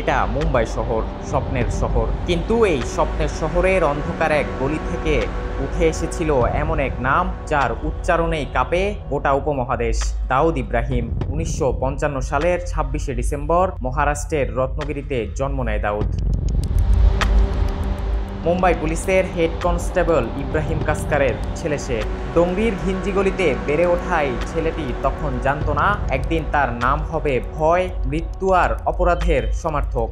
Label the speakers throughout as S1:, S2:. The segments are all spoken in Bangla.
S1: এটা মুম্বাই শহর, স্বপ্নের শহর। কিন্তু এই স্বপ্নের শহরের অন্ধকার এক গলি থেকে উঠে এসেছিল এমন এক নাম যার উচ্চারণেই কাঁপে গোটা উপমহাদেশ। দাউদ ইব্রাহিম। ১৯৫৫ সালের ২৬শে ডিসেম্বর মহারাষ্ট্রের রত্নগিরিতে জন্ম নেয় দাউদ। মুম্বাই পুলিশের হেড কনস্টেবল ইব্রাহিম কাসকারের ছেলে সে। ডোংরির ঘিঞ্জি গলিতে বেড়ে ওঠা এই ছেলেটি তখন জানত না একদিন তার নাম হবে ভয়, মৃত্যু আর অপরাধের সমার্থক।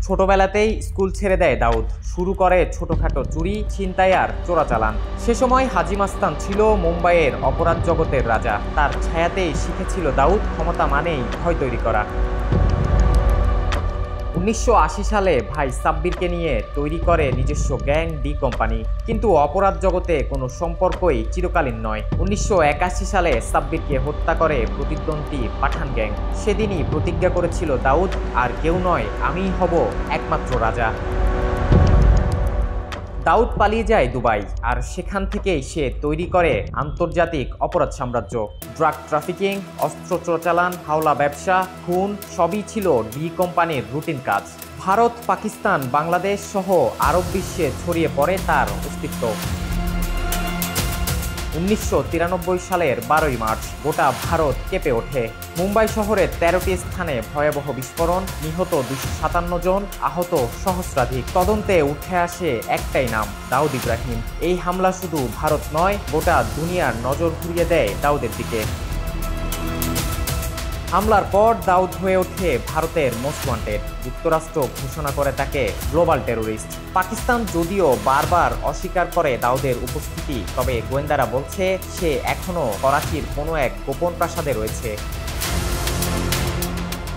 S1: ছোটবেলাতেই স্কুল ছেড়ে দেয় দাউদ, শুরু করে ছোটখাটো চুরি, ছিনতাই আর চোরাচালান। সে সময় হাজি মাস্তান ছিল মুম্বাইয়ের অপরাধ জগতের রাজা। তার ছায়াতেই শিখেছিল দাউদ ক্ষমতা মানেই ভয় তৈরি করা। ১৯৮০ সালে ভাই সাব্বিরকে নিয়ে তৈরি করে নিজস্ব গ্যাং ডি কোম্পানি। কিন্তু অপরাধ জগতে কোনো সম্পর্কই চিরকালীন নয়। ১৯৮১ সালে সাব্বিরকে হত্যা করে প্রতিদ্বন্দ্বী পাঠান গ্যাং। সেদিনই প্রতিজ্ঞা করেছিল দাউদ, আর কেউ নয়, আমিই হব একমাত্র রাজা। দাউদ পালিয়ে যায় দুবাই, আর সেখান থেকেই সে তৈরি করে আন্তর্জাতিক অপরাধ সাম্রাজ্য। ড্রাগ ট্রাফিকিং, অস্ত্র চোরাচালান, হাওলা ব্যবসা, খুন সবই ছিল ডি কোম্পানির রুটিন কাজ। ভারত, পাকিস্তান, বাংলাদেশ সহ আরব বিশ্বে ছড়িয়ে পড়ে তার অস্তিত্ব। ১৯৯৩ সালের ১২ই মার্চ গোটা ভারত কেঁপে ওঠে। মুম্বাই শহরের ১৩টি স্থানে ভয়াবহ বিস্ফোরণ, নিহত ২৫৭ জন, আহত সহস্রাধিক। তদন্তে উঠে আসে একটাই নাম, দাউদ ইব্রাহিম। এই হামলা শুধু ভারত নয়, গোটা দুনিয়ার নজর ঘুরিয়ে দেয় দাউদের দিকে। হামলার পর দাউদ হয়ে ওঠে ভারতের মোস্ট ওয়ান্টেড। যুক্তরাষ্ট্র ঘোষণা করে তাকে গ্লোবাল টেরোরিস্ট। পাকিস্তান যদিও বারবার অস্বীকার করে দাউদের উপস্থিতি, তবে গোয়েন্দারা বলছে সে এখনও করাচির কোনো এক গোপন প্রাসাদে রয়েছে।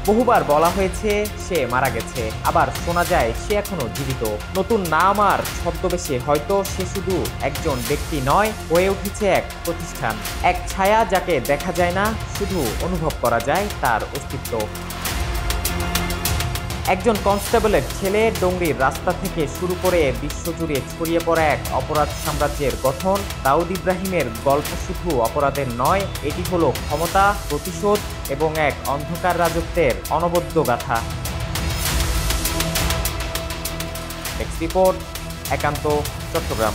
S1: বহুবার বলা হয়েছে সে মারা গেছে, আবার শোনা যায় সে এখনো জীবিত। নতুন নাম আর ছদ্মবেশে হয়তো সে শুধু একজন ব্যক্তি নয়, হয়ে উঠেছে এক প্রতিষ্ঠান, এক ছায়া যাকে দেখা যায় না, শুধু অনুভব করা যায় তার অস্তিত্ব। একজন কনস্টেবলের ছেলে, ডোংরির রাস্তা থেকে শুরু করে বিশ্বজুড়ে ছড়িয়ে পড়া এক অপরাধ সাম্রাজ্যের গঠন। দাউদ ইব্রাহিমের গল্প শুধু অপরাধের নয়, এটি হলো ক্ষমতা, প্রতিশোধ এবং এক অন্ধকার রাজত্বের অনবদ্য গাথা। ডেস্ক রিপোর্ট, একান্ত, চট্টগ্রাম।